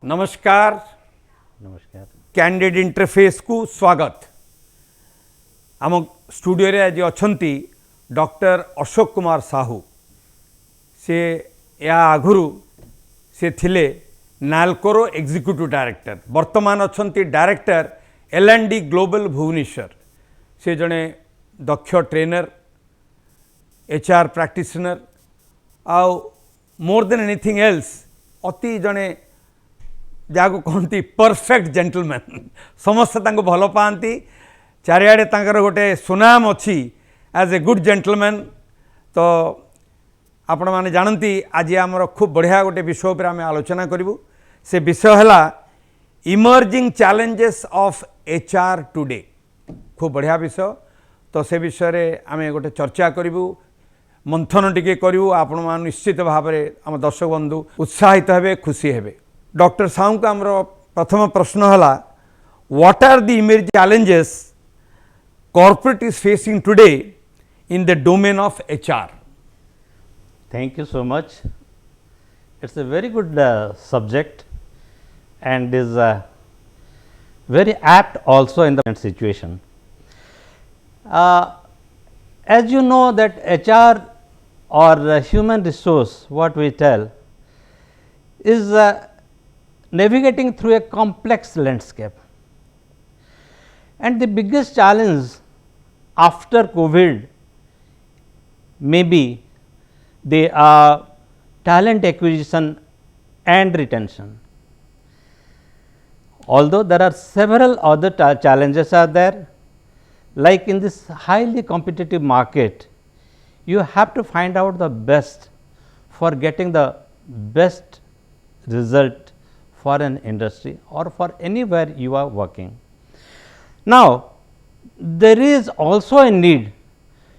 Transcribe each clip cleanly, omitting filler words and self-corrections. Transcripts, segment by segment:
नमस्कार नमस्कार candid interface को स्वागत। आम स्टूडियो रे आज अछंती डॉक्टर अशोक कुमार साहू। से या आगुरु से थिले नालकोरो एग्जीक्यूटिव डायरेक्टर, वर्तमान अछंती डायरेक्टर L&D ग्लोबल भुवनेश्वर। से जड़े दक्ष ट्रेनर, HR प्रैक्टिशनर, आउ मोर देन एनीथिंग एल्स अति जड़े जहाँ कहती परफेक्ट जेंटलमैन। समस्त भल पाती, चारिआडे तांकर गोटे सुनाम अच्छी एज ए गुड जेंटलमैन। तो आपण मैंने जानती आज आमर खूब बढ़िया गोटे विषय पर आम आलोचना करूँ। से विषय है emerging challenges of HR today. खूब बढ़िया विषय। तो से विषय आम गोटे चर्चा करूँ, मंथन टिके करूँ। आपण मान निश्चित भाव में आम दर्शक बंधु उत्साहित हेबे, खुशी हेबे। डॉक्टर साहू का आमर प्रथम प्रश्न है, what are the emerging challenges corporate is facing today in the domain of HR? Thank you so much. It's a very good subject and is very apt also in the current situation. As you know that HR or human resource, what we tell, is navigating through a complex landscape, and the biggest challenge after COVID may be the talent acquisition and retention. Although there are several other challenges are there, like in this highly competitive market, you have to find out the best for getting the best result for an industry or for anywhere you are working. Now, there is also a need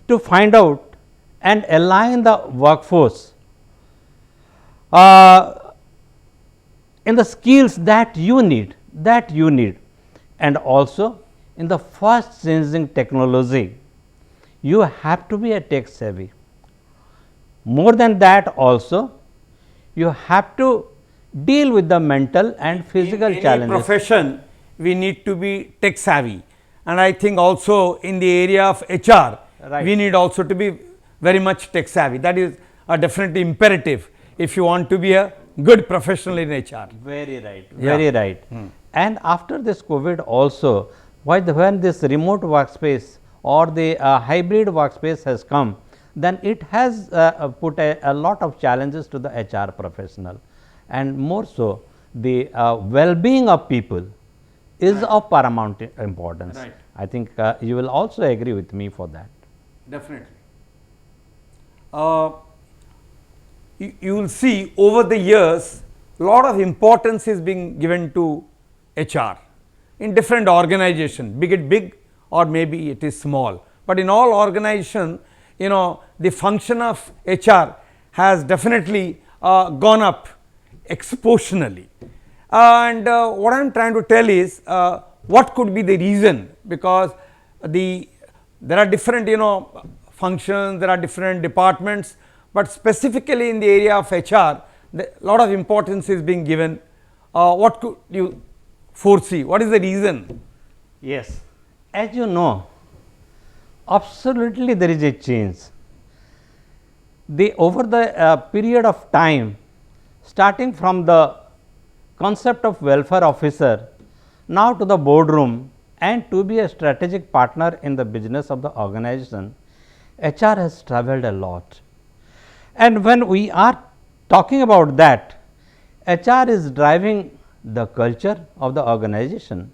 to find out and align the workforce in the skills that you need, and also in the fast changing technology. You have to be a tech savvy. More than that also, you have to deal with the mental and physical in challenges. any profession we need to be tech savvy, and I think also in the area of HR, Right. we need also to be very much tech savvy. That is a definitely imperative if you want to be a good professional in HR. Very right, Yeah. very right. And after this COVID also, when this remote workspace or the hybrid workspace has come, then it has put a lot of challenges to the HR professional, and more so the well-being of people is of paramount importance. Right. I think you will also agree with me for that. Definitely. You will see over the years lot of importance is being given to HR in different organizations, be it big or maybe it is small, but in all organizations, you know, the function of HR has definitely gone up exponentially. And what I am trying to tell is what could be the reason, because there are different, you know, functions, there are different departments, but specifically in the area of HR, a lot of importance is being given. What could you foresee? What is the reason? Yes, as you know, absolutely there is a change. Over the period of time, starting from the concept of welfare officer, now to the boardroom, and to be a strategic partner in the business of the organization, HR has traveled a lot. And when we are talking about that, HR is driving the culture of the organization.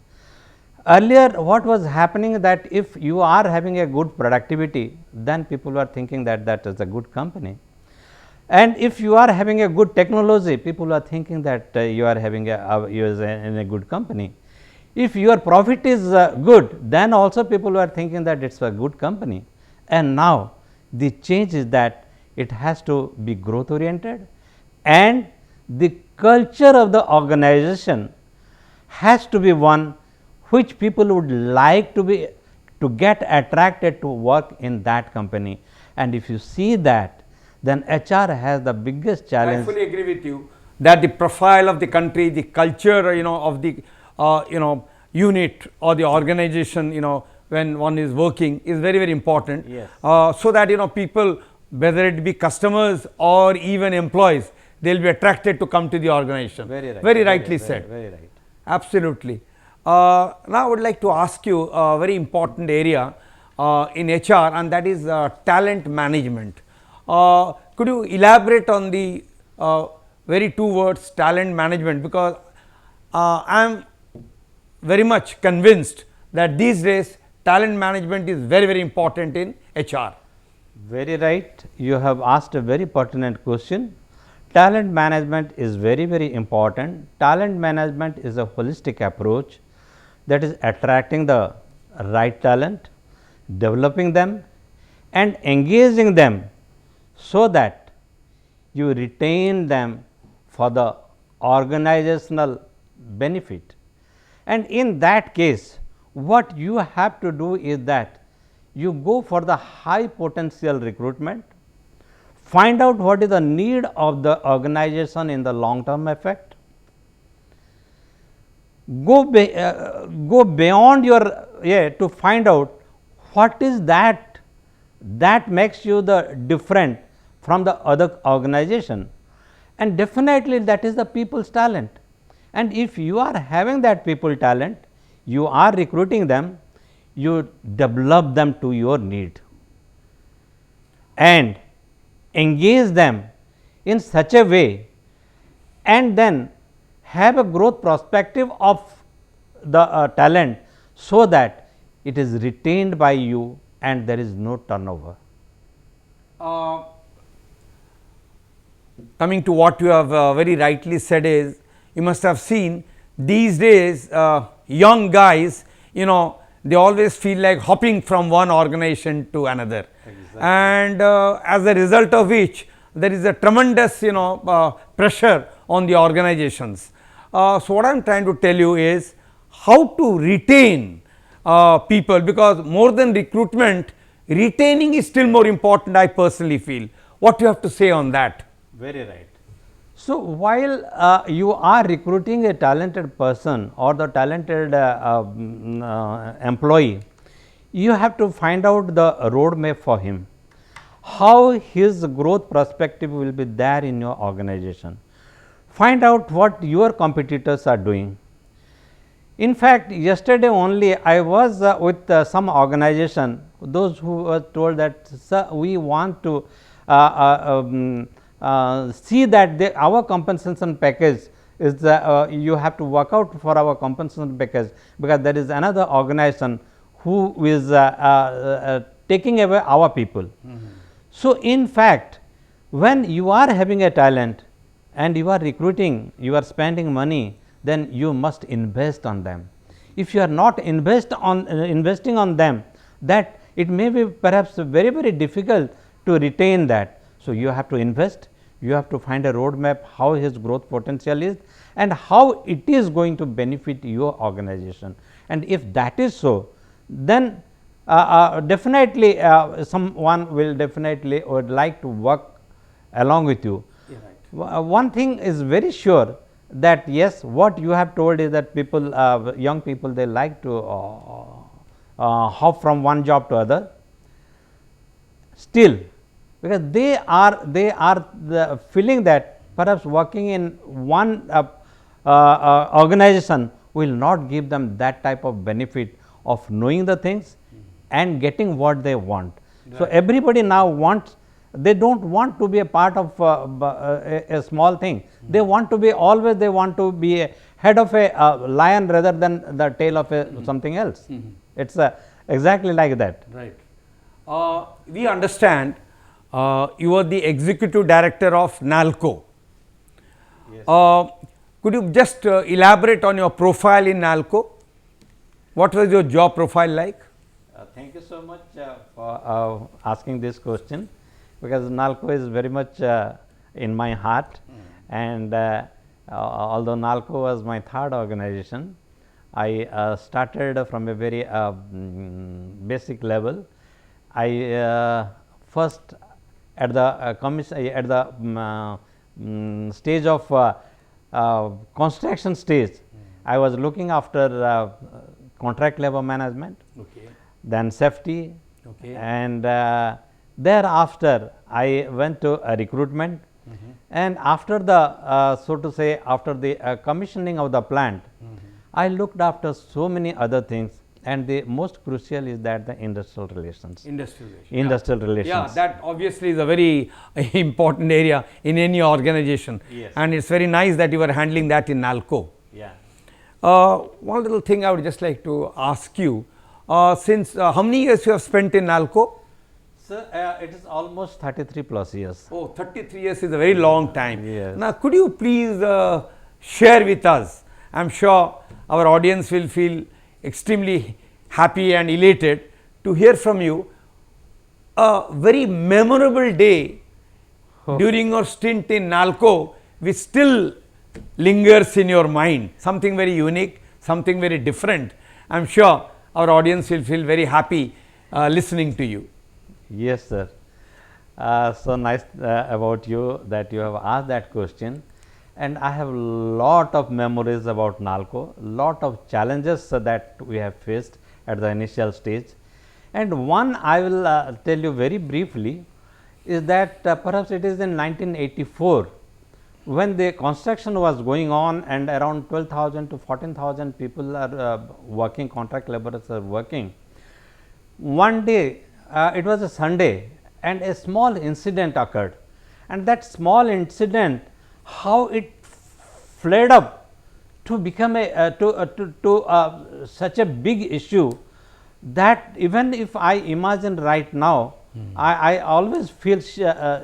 Earlier, what was happening, that if you are having a good productivity, then people were thinking that that is a good company. And if you are having a good technology, people are thinking that you are having in a good company. If your profit is good, then also people are thinking that it's a good company. And now the change is that it has to be growth oriented, and the culture of the organization has to be one which people would like to get attracted to work in that company. And if you see that, then HR has the biggest challenge. I fully agree with you. that the profile of the country, the culture, of the unit or the organization, when one is working, is very, very important. Yes. So that people, whether it be customers or even employees, they will be attracted to come to the organization. Very right. Very rightly said. Very right. Absolutely. Now I would like to ask you a very important area in HR, and that is talent management. Could you elaborate on the very two words talent management, because I am very much convinced that these days talent management is very, very important in HR. Very right. You have asked a very pertinent question. Talent management is very, very important. Talent management is a holistic approach that is attracting the right talent, developing them and engaging them so that you retain them for the organizational benefit. And in that case, what you have to do is that you go for the high potential recruitment, find out what is the need of the organization in the long term effect, go beyond your to find out what is that makes you the different from the other organization, and definitely that is the people's talent. And if you are having that people talent, you are recruiting them, you develop them to your need and engage them in such a way, and then have a growth perspective of the talent, so that it is retained by you and there is no turnover. Coming to what you have very rightly said is, you must have seen these days young guys, they always feel like hopping from one organization to another. Exactly. And as a result of which there is a tremendous pressure on the organizations. So what I am trying to tell you is how to retain people, because more than recruitment, retaining is still more important, I personally feel. What you have to say on that? Very right. So, while you are recruiting a talented person or the talented employee, you have to find out the roadmap for him, how his growth perspective will be there in your organization. Find out what your competitors are doing. In fact, yesterday only I was with some organization, those who were told that, sir, we want to see that our compensation package is you have to work out for our compensation package, because there is another organization who is taking away our people. So, in fact, when you are having a talent and you are recruiting, you are spending money, then you must invest on them. If you are not investing on them, that it may be perhaps very, very difficult to retain that. So, you have to invest, you have to find a roadmap how his growth potential is and how it is going to benefit your organization. And if that is so, then definitely someone will definitely would like to work along with you. Yeah, right. One thing is very sure, that yes, what you have told is that people, young people, they like to hop from one job to other. Still, because they are the feeling that perhaps working in one organization will not give them that type of benefit of knowing the things and getting what they want. Right. So, everybody now wants, they do not want to be a part of a small thing. They want to be always, they want to be a head of a lion rather than the tail of a something else. It is exactly like that. Right. We understand you are the executive director of NALCO. Yes. Could you just elaborate on your profile in NALCO? What was your job profile like? Thank you so much for asking this question, because NALCO is very much in my heart, and although NALCO was my third organization, I started from a very basic level. I first at the commission, at the stage of construction stage, I was looking after contract labor management, Okay. then safety, Okay. and thereafter I went to recruitment, and after the so to say after the commissioning of the plant, I looked after so many other things, and the most crucial is that the industrial relations. Industrial relations. Industrial relations. Yeah, that obviously is a very important area in any organization. Yes. And it's very nice that you are handling that in NALCO. Yeah. One little thing I would just like to ask you, since how many years you have spent in NALCO? Sir, it is almost 33 plus years. Oh, 33 years is a very long time. Yes. Now, could you please share with us? I am sure our audience will feel extremely happy and elated to hear from you a very memorable day during your stint in NALCO which still lingers in your mind, something very unique, something very different. I am sure our audience will feel very happy listening to you. Yes, sir. So nice about you that you have asked that question, and I have lot of memories about NALCO, lot of challenges that we have faced at the initial stage, and one I will tell you very briefly is that perhaps it is in 1984 when the construction was going on and around 12,000 to 14,000 people are working, contract laborers are working. One day it was a Sunday and a small incident occurred, and that small incident, how it flared up to become a such a big issue that even if I imagine right now, I always feel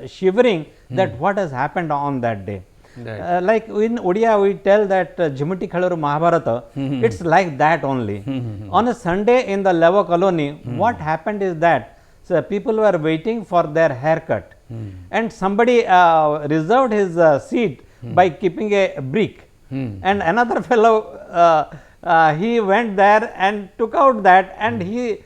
shivering that what has happened on that day. Right. Like in Odia we tell that Jimiti Khalaru Mahabharata, it's like that only. On a Sunday in the Levo colony, what happened is that people were waiting for their haircut, and somebody reserved his seat by keeping a brick, and another fellow he went there and took out that, and he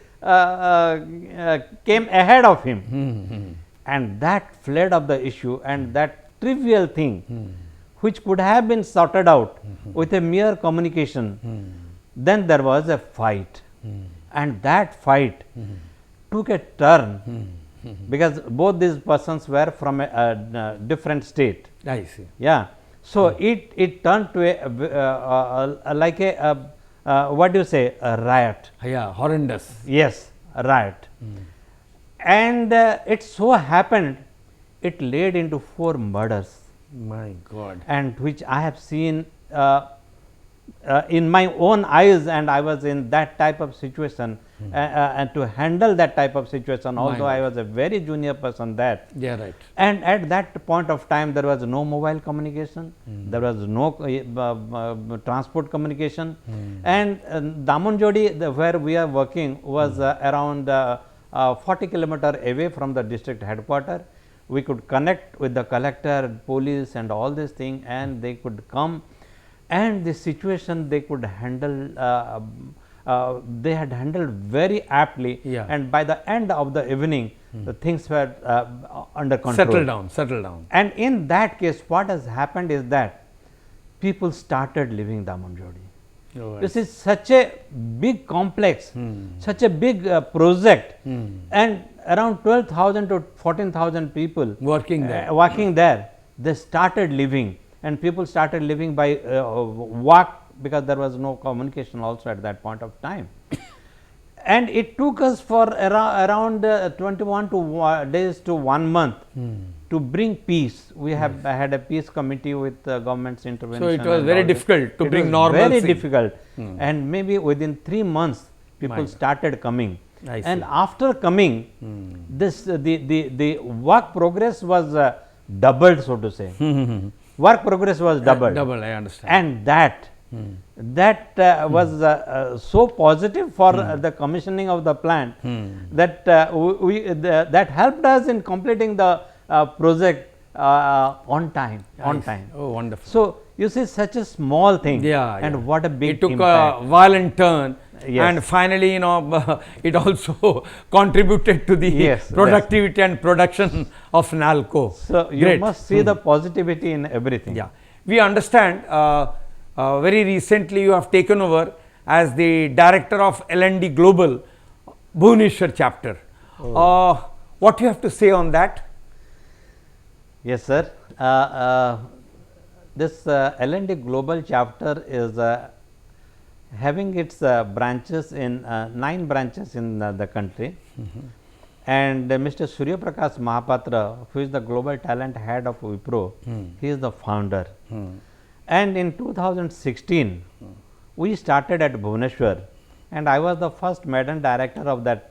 came ahead of him, and that flared up the issue, and that trivial thing which could have been sorted out with a mere communication, then there was a fight, and that fight took a turn because both these persons were from a different state. I see. Yeah. So it turned to a like a what do you say, a riot. Yeah, horrendous. Yes, a riot. And it so happened it led into 4 murders, My God. and which I have seen in my own eyes, and I was in that type of situation, and to handle that type of situation, although I was a very junior person there. Yeah, right. And at that point of time there was no mobile communication, there was no transport communication, and Damanjodi where we are working was around 40 kilometer away from the district headquarter. We could connect with the collector, police and all these things, and they could come, and the situation they could handle, they had handled very aptly, Yeah. and by the end of the evening the things were under control. Settle down. And in that case what has happened is that people started leaving Damanjodi. Oh, This is such a big complex, such a big project, and around 12,000 to 14,000 people Working there. working there. They started living, and people started living by walk, because there was no communication also at that point of time. And it took us for around 21 days to 1 month to bring peace. We have had a peace committee with government's intervention. So it was very difficult to bring normalcy. Very difficult, and maybe within 3 months people started coming. I see. And after coming, this the work progress was doubled, so to say. Work progress was doubled. Double, I understand. And that was so positive for the commissioning of the plant, that that helped us in completing the project on time. Oh, wonderful. So you see, such a small thing, Yeah, and yeah. what a big It took impact. a violent turn, Yes. and finally, it also contributed to the Yes, productivity and production of NALCO. So you Great. must see the positivity in everything. Yeah. we understand very recently you have taken over as the director of L&D Global Bhubaneswar chapter. What you have to say on that? Yes, sir. This L&D Global chapter is having its branches in 9 branches in the country. And Mr. Surya Prakash Mahapatra, who is the global talent head of Wipro, he is the founder. And in 2016, we started at Bhubaneswar, and I was the first madam director of that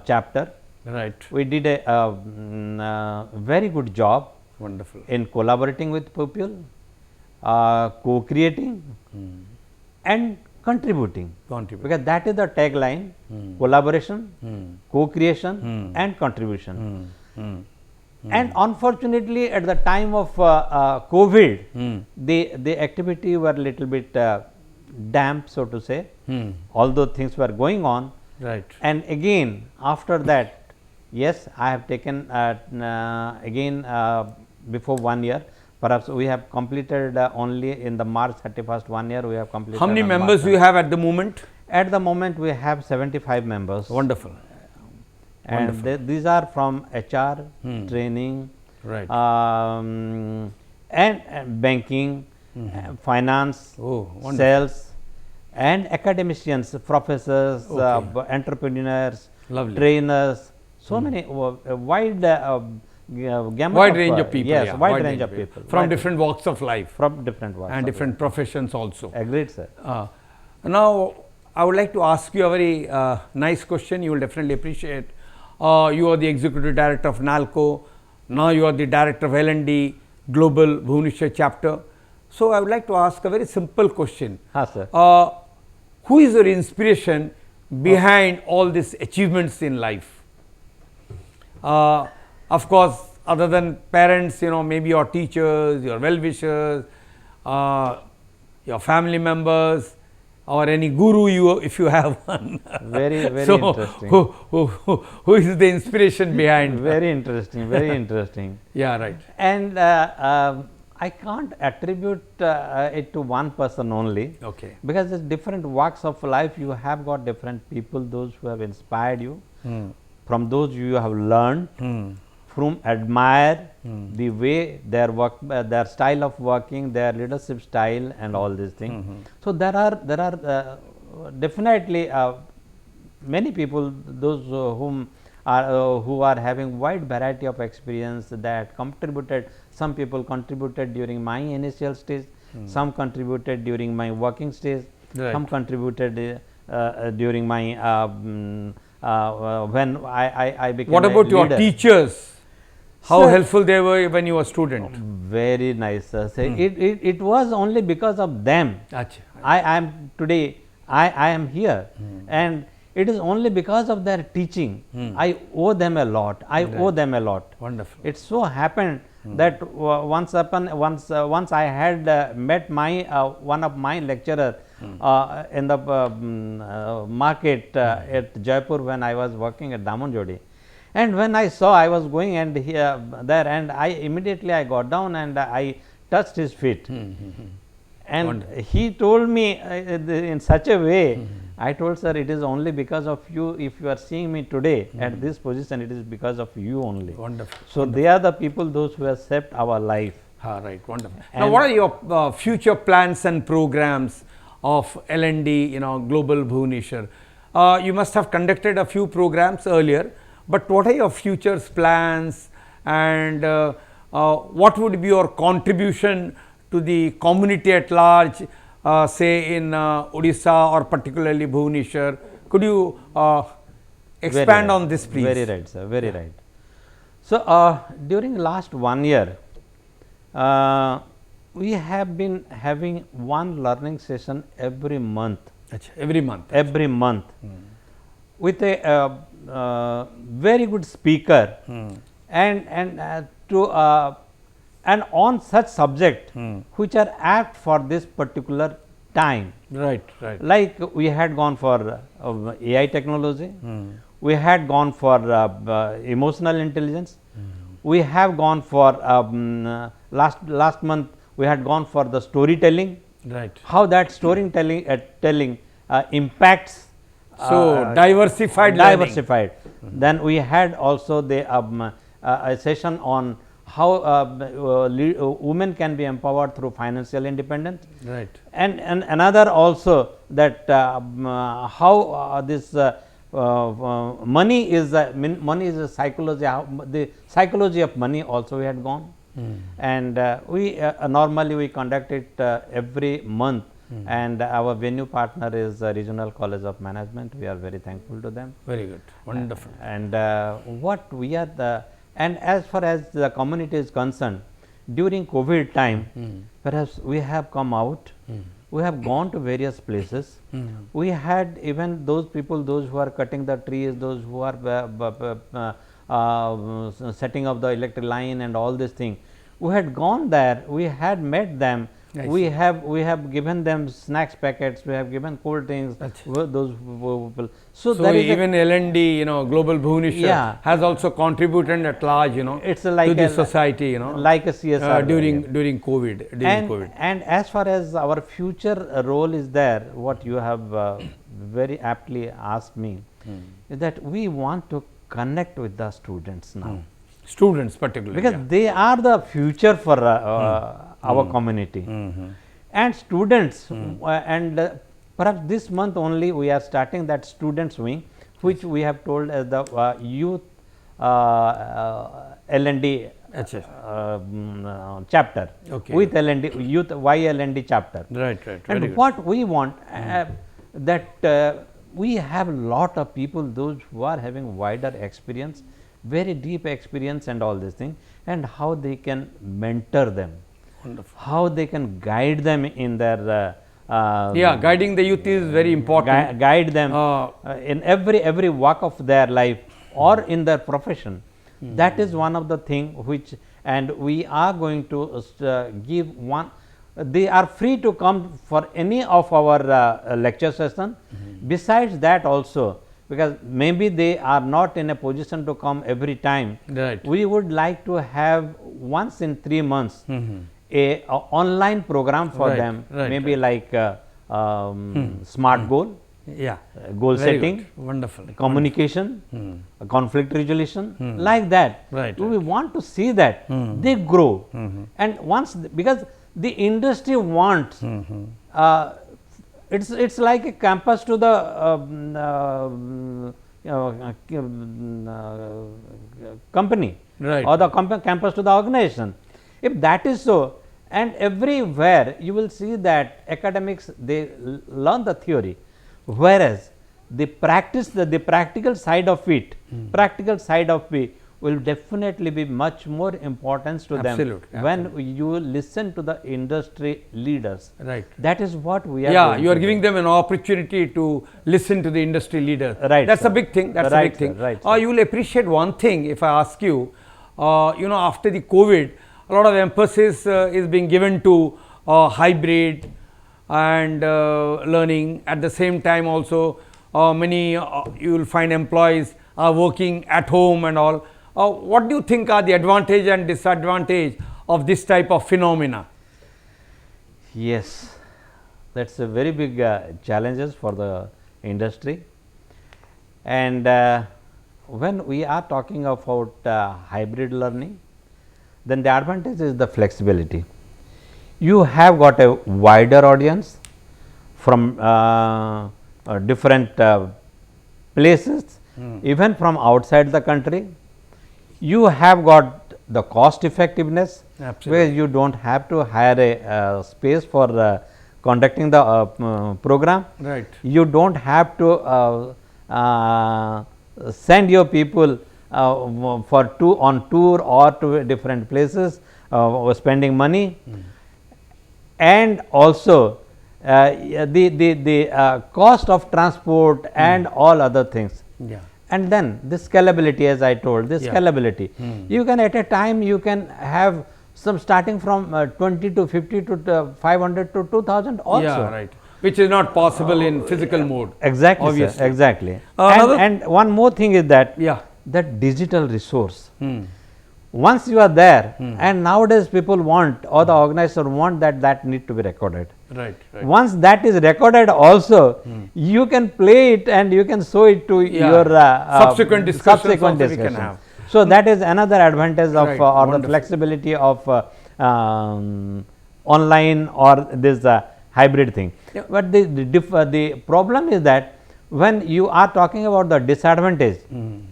chapter. Right. We did a very good job. Wonderful. In collaborating with people, co-creating and contributing. Because that is the tagline: collaboration, co-creation and contribution. And unfortunately, at the time of COVID, the activity were little bit damp, so to say, although things were going on. Right. And again, after that, yes, I have taken again before 1 year. Perhaps we have completed only in the March 31st 1 year we have completed. How many members do you have at the moment? At the moment we have 75 members. Wonderful. And these are from HR, training, right, and banking, finance, sales, and academicians, professors, entrepreneurs, lovely, trainers, so many wide gamut wide range of people. Yes, yeah, wide range of people from different walks of life, from different walks and different professions also. Agreed, sir. Now I would like to ask you a very nice question. You will definitely appreciate. You are the executive director of NALCO. Now you are the director of L&D Global Bhubaneswar chapter. So I would like to ask a very simple question. Sir. Who is your inspiration behind all these achievements in life? Of course, other than parents, maybe your teachers, your well-wishers, your family members, or any guru, if you have one. Very, very so interesting. Who is the inspiration behind? Very interesting, very interesting. Yeah, right. And I can't attribute it to one person only. Okay. Because it's different walks of life. You have got different people, those who have inspired you, from those you have learned, from admire the way their work, their style of working, their leadership style, and all these things. So there are definitely many people, those who are having wide variety of experience that contributed. Some people contributed during my initial stage, some contributed during my working stage, right, some contributed during my when I became. What about your teachers? How helpful they were when you were a student? Very nice, sir. It was only because of them. I am today. I am here, and it is only because of their teaching. I owe them a lot. I owe them a lot. Wonderful. It so happened that once I had met my one of my lecturer in the market at Jaipur when I was working at Damanjodi. And when I saw, I was going and there, and I immediately got down and I touched his feet. And wonderful. He told me in such a way, I told, sir, it is only because of you. If you are seeing me today at this position, it is because of you only. Wonderful. So wonderful. They are the people, those who have shaped our life. Right, wonderful. And now, what are your future plans and programs of L&D, Global Bhubaneswar? You must have conducted a few programs earlier. But what are your future plans, and what would be your contribution to the community at large, say in Odisha or particularly Bhubaneswar? Could you expand on this, please? Very right, sir. Very right. So during last 1 year, we have been having one learning session every month. Every month. Every month, with a very good speaker, and on such subject which are apt for this particular time. Right, right. Like we had gone for AI technology, we had gone for emotional intelligence, we have gone for last month we had gone for the storytelling, Right. how that storytelling telling impacts. So diversified learning. Diversified. Then we had also the a session on how women can be empowered through financial independence. Right. And another also that how this money is a psychology, how the psychology of money also we had gone. And we normally we conduct it every month, and our venue partner is Regional College of Management. We are very thankful to them. Very good. Wonderful. And what we are and as far as the community is concerned, during COVID time, perhaps we have come out, we have gone to various places. We had even those people, those who are cutting the trees, those who are setting up the electric line and all this thing. We had gone there, we had met them. We have given them snacks packets, we have given cold drinks. Those people. So there is even L&D, Global Bhubaneswar has also contributed at large, it's like to the society, like a CSR during COVID. And as far as our future role is there, what you have very aptly asked me is that we want to connect with the students now. Students particularly. Because they are the future for our community. And students, and perhaps this month only we are starting that students wing, which we have told as the youth L&D chapter, with L&D youth YL&D chapter. Right. And what we want that we have a lot of people, those who are having wider experience, very deep experience and all these things, and how they can mentor them. Wonderful. How they can guide them in their guiding the youth is very important. Guide them in every walk of their life or in their profession. That is one of the thing which, and we are going to give one. They are free to come for any of our lecture session. Besides that also, because maybe they are not in a position to come every time. Right. We would like to have once in 3 months a online program for them, maybe like SMART goal, goal Very setting, good. Wonderful, communication, conflict resolution, like that. We want to see that they grow, and once because the industry wants. It's like a campus to the company, or the campus to the organization. If that is so, and everywhere you will see that academics, they learn the theory, whereas the practice, the practical side of it, will definitely be much more importance to them when you listen to the industry leaders. Right. That is what we are. You are giving them an opportunity to listen to the industry leaders. Right. That's a big thing. That's a big thing. Right. You will appreciate one thing if I ask you. After the COVID, a lot of emphasis is being given to hybrid and learning. At the same time, also many you will find employees are working at home and all. What do you think are the advantage and disadvantage of this type of phenomena? Yes, that's a very big challenges for the industry. And when we are talking about hybrid learning, then the advantage is the flexibility. You have got a wider audience from different places, even from outside the country. You have got the cost effectiveness, where you do not have to hire a space for conducting the program. Right. You do not have to send your people on tour or to different places, spending money, and also the cost of transport and all other things. And then the scalability, as I told, the scalability. You can at a time you can have some starting from 20 to 50 to 500 to 2000 also. Yeah, right. Which is not possible in physical mode. Exactly, obviously. Sir, exactly. And one more thing is that that digital resource. Once you are there, and nowadays people want, or the organizer want, that need to be recorded. Right, right. Once that is recorded also, you can play it and you can show it to your subsequent discussions subsequent also we can discussions. have. So that is another advantage of Right, or the wonderful. flexibility of online or this hybrid thing. Yeah. But the problem is that when you are talking about the disadvantage,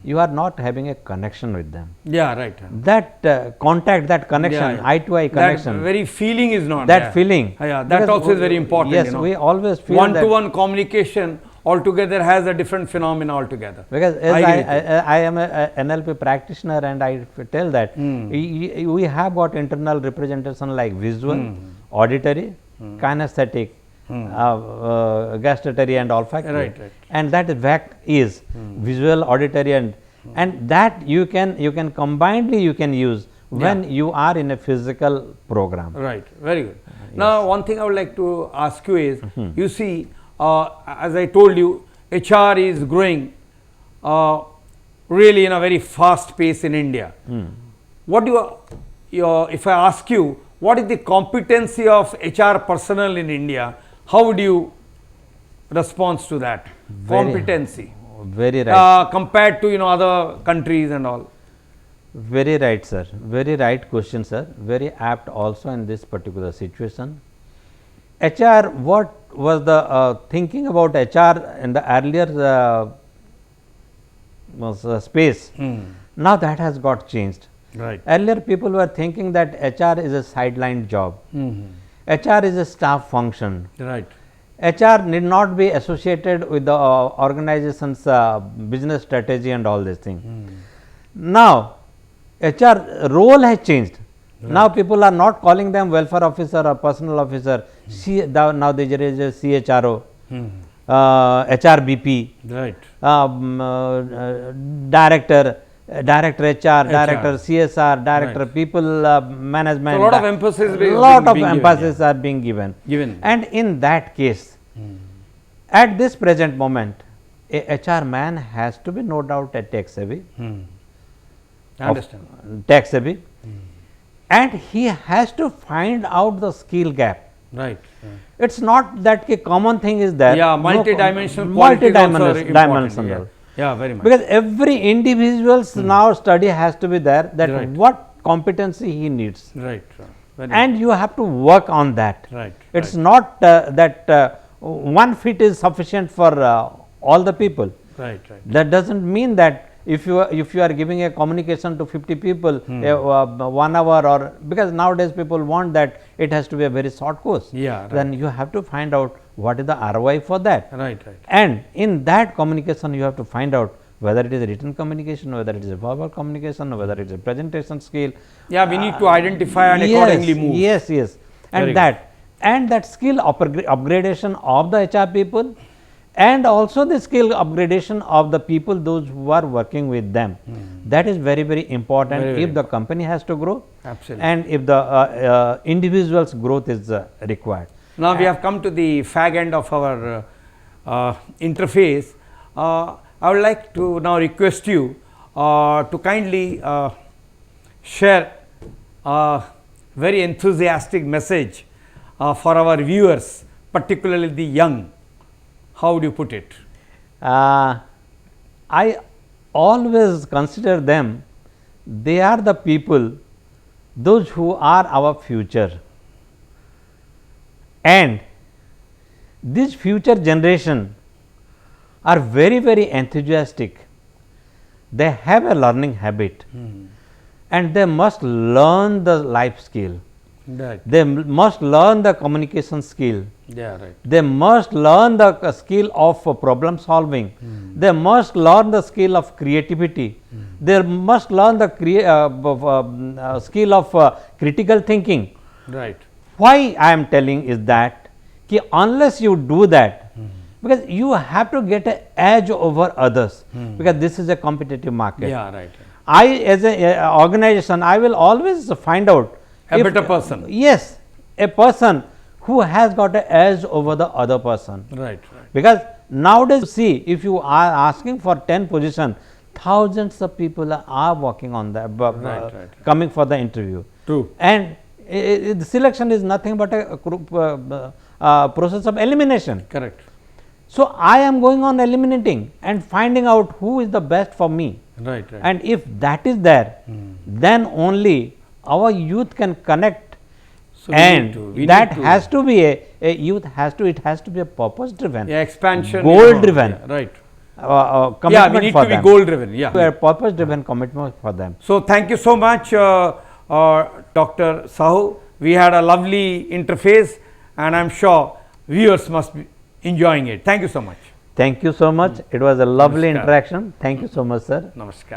you are not having a connection with them. Yeah, right. That contact, that connection, Yeah, yeah. eye to eye connection, That very feeling is not that there. feeling. Yeah, that Because also is very important. Yes, you know. we always feel one that to one communication altogether has a different phenomena altogether. because as I agree with you. I am a NLP practitioner and I tell that we have got internal representation like visual, auditory, kinesthetic, gustatory and olfactory. Right, right. And that VAC is visual, auditory and that you can combinedly you can use when you are in a physical program. Right, very good. Now, one thing I would like to ask you is, you see, as I told you, HR is growing really in a very fast pace in India. What do you, if I ask you, what is the competency of HR personnel in India? How would you respond to that? Competency Very right. compared to other countries and all. Very right, sir. Very right question, sir. Very apt also in this particular situation. HR, what was the thinking about HR in the earlier space? Now that has got changed. Right. Earlier people were thinking that HR is a sideline job. HR is a staff function. Right. HR need not be associated with the organization's business strategy and all these things. Now, HR role has changed. Right. Now, people are not calling them welfare officer or personal officer. Now, there is a CHRO, HRBP, right. Director HR, Director CSR, Director Right. People Management. So, a lot of emphasis are being given. And in that case, at this present moment, a HR man has to be no doubt a tech savvy. I understand. Tech savvy. And he has to find out the skill gap. Right. It's not that a common thing is there. Yeah, multi-dimensional multi-dimensional. Yeah, very much. Because every individual's now study has to be there that Right. what competency he needs. Right. And you have to work on that. Right. It's not that one fit is sufficient for all the people. Right. That doesn't mean that if you are giving a communication to 50 people 1 hour, or because nowadays people want that it has to be a very short course. Yeah. Right. Then you have to find out what is the ROI for that. Right. And in that communication you have to find out whether it is a written communication, whether it is a verbal communication, or whether it is a presentation skill. Yeah, we need to identify and accordingly move. Yes. And that skill upgradation of the HR people, and also the skill upgradation of the people, those who are working with them. That is very, very important if the company has to grow. Absolutely. And if the individual's growth is required. Now, we have come to the fag end of our interface. I would like to now request you to kindly share a very enthusiastic message for our viewers, particularly the young. How would you put it? I always consider them, they are the people, those who are our future. And this future generation are very, very enthusiastic. They have a learning habit and they must learn the life skill. Right. They must learn the communication skill. Yeah, right. They must learn the skill of problem solving. They must learn the skill of creativity. They must learn the skill of critical thinking. Right. Why I am telling is that unless you do that, because you have to get an edge over others, because this is a competitive market. Yeah, right. I, as an organization, I will always find out a better person. Yes, a person who has got an edge over the other person. Right. Because nowadays, see, if you are asking for 10 position, thousands of people are working on that, right. coming for the interview. True. And the selection is nothing but a process of elimination. Correct. So, I am going on eliminating and finding out who is the best for me. Right. And if that is there, then only our youth can connect. So we need to- we that need to- has to be a youth has to, it has to be a purpose driven, Yeah, expansion. goal driven, Yeah, right. commitment Yeah, we need for to be them. goal driven. Yeah. A purpose driven commitment for them. So, thank you so much, Dr. Sahu. We had a lovely interface, and I am sure viewers must be enjoying it. Thank you so much. Thank you so much. It was a lovely Namaskar. interaction. Thank you so much, sir. Namaskar.